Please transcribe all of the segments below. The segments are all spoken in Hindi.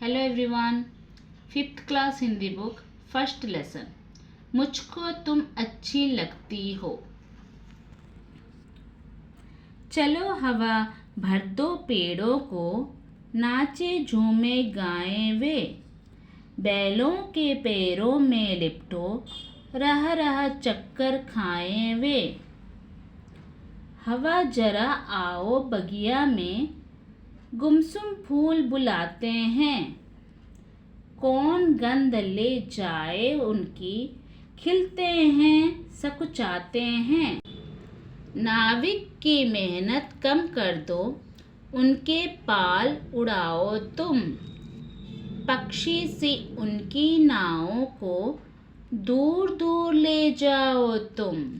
Hello everyone. Fifth class Hindi book first lesson. मुझको तुम अच्छी लगती हो। चलो हवा भर दो पेड़ों को, नाचे झूमे गाएं वे। बैलों के पैरों में लिपटो, रह रह चक्कर खाएं वे। हवा जरा आओ बगिया में, गुमसुम फूल बुलाते हैं। कौन गंध ले जाए उनकी, खिलते हैं सकुचाते हैं। नाविक की मेहनत कम कर दो, उनके पाल उड़ाओ तुम। पक्षी सी उनकी नावों को, दूर दूर ले जाओ तुम।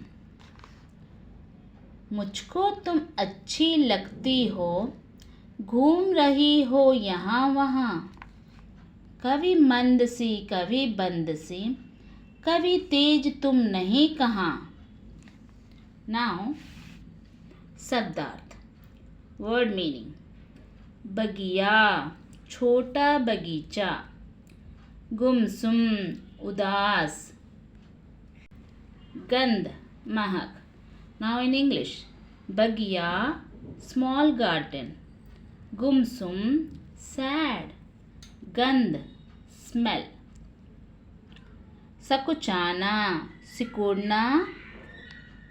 मुझको तुम अच्छी लगती हो, घूम रही हो यहाँ वहाँ। कभी मंद सी कभी बंद सी, कभी तेज तुम नहीं कहाँ। नाउ शब्दार्थ। Word meaning. बगिया छोटा बगीचा। गुमसुम उदास। गंध महक। Now in English. बगिया स्मॉल गार्डन। गुमसुम सैड। गंध स्मेल। सकुचाना सिकुड़ना,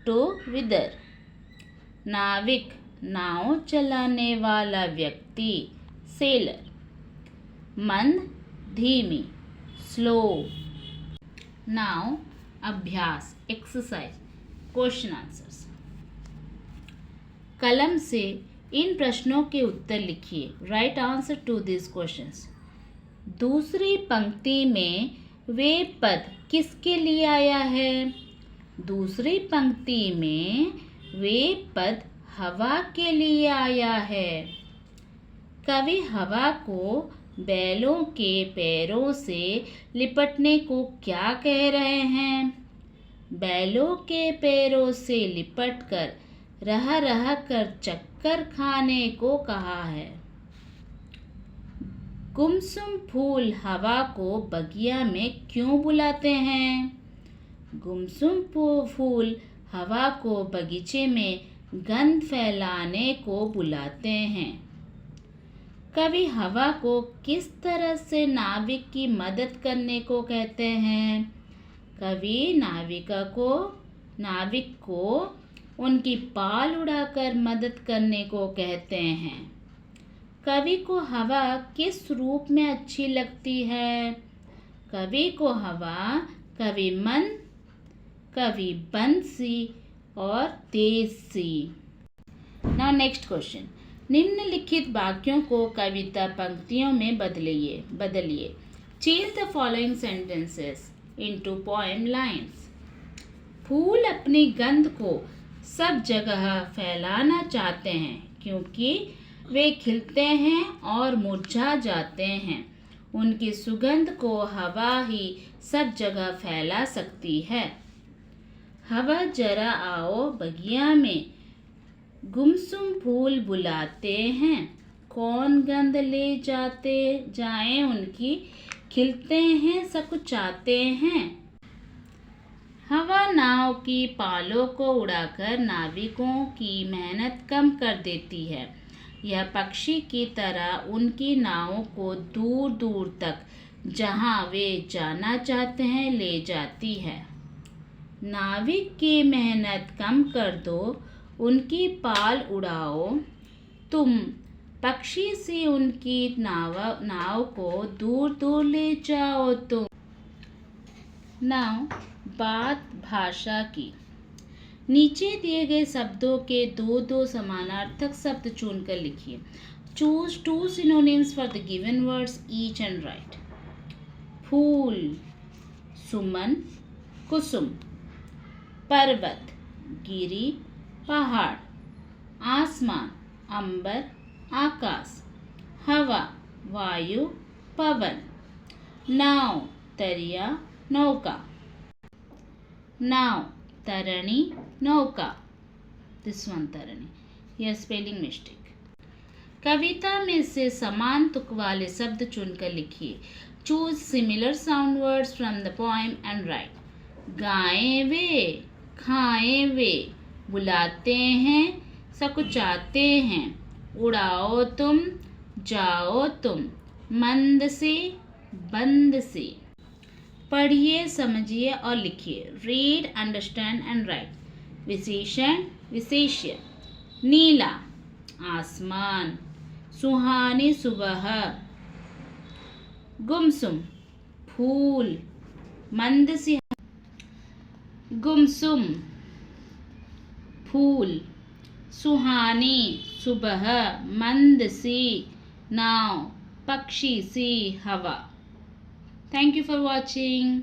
टू विदर। नाविक नाव चलाने वाला व्यक्ति, सेलर। मंद धीमी, स्लो। नाउ अभ्यास एक्सरसाइज क्वेश्चन आंसर्स। कलम से इन प्रश्नों के उत्तर लिखिए। Right answer to this questions. दूसरी पंक्ति में वे पद किसके लिए आया है? दूसरी पंक्ति में वे पद हवा के लिए आया है। कवि हवा को बैलों के पैरों से लिपटने को क्या कह रहे हैं? बैलों के पैरों से लिपटकर रह रह कर चक्कर खाने को कहा है। गुमसुम फूल हवा को बगिया में क्यों बुलाते हैं? गुमसुम फूल हवा को बगीचे में गंध फैलाने को बुलाते हैं। कवि हवा को किस तरह से नाविक की मदद करने को कहते हैं? कवि नाविक को उनकी पाल उड़ाकर मदद करने को कहते हैं। कवि को हवा किस रूप में अच्छी लगती है? कवि को हवा कभी मंद कभी बंद सी और तेज सी। Now next question. निम्नलिखित वाक्यों को कविता पंक्तियों में बदलिए। Change the following sentences into poem lines. फूल अपनी गंध को सब जगह फैलाना चाहते हैं क्योंकि वे खिलते हैं और मुरझा जाते हैं। उनकी सुगंध को हवा ही सब जगह फैला सकती है। हवा जरा आओ बगिया में, गुमसुम फूल बुलाते हैं। कौन गंध ले जाएं उनकी, खिलते हैं सकुचाते हैं। हवा नाव की पालों को उड़ाकर नाविकों की मेहनत कम कर देती है। यह पक्षी की तरह उनकी नावों को दूर दूर तक जहां वे जाना चाहते हैं ले जाती है। नाविक की मेहनत कम कर दो, उनकी पाल उड़ाओ तुम। पक्षी से उनकी नाव को दूर दूर ले जाओ तुम। नाउ बात भाषा की। नीचे दिए गए शब्दों के दो समानार्थक शब्द चुनकर लिखिए। Choose 2 synonyms for the given words each and write. फूल सुमन कुसुम। पर्वत गिरी पहाड़। आसमान अंबर आकाश। हवा वायु पवन। नाव दरिया नौका। नाव तरणी नौका। दिस वन तरणी। यह स्पेलिंग मिस्टेक। कविता में से समान तुक वाले शब्द चुनकर लिखिए। Choose similar sound words from the poem and right. गाएं वे, खाएं वे, बुलाते हैं, सकुचाते हैं, उड़ाओ तुम, जाओ तुम, मंद से, बंद से। पढ़िए, समझिए और लिखिए। Read, understand and right. विशेषण, विशेष्य। नीला, आसमान। सुहानी सुबह। गुमसुम, फूल। मंद सी, गुमसुम, फूल। सुहानी, सुबह। मंद सी, नाव। पक्षी सी, हवा। Thank you for watching.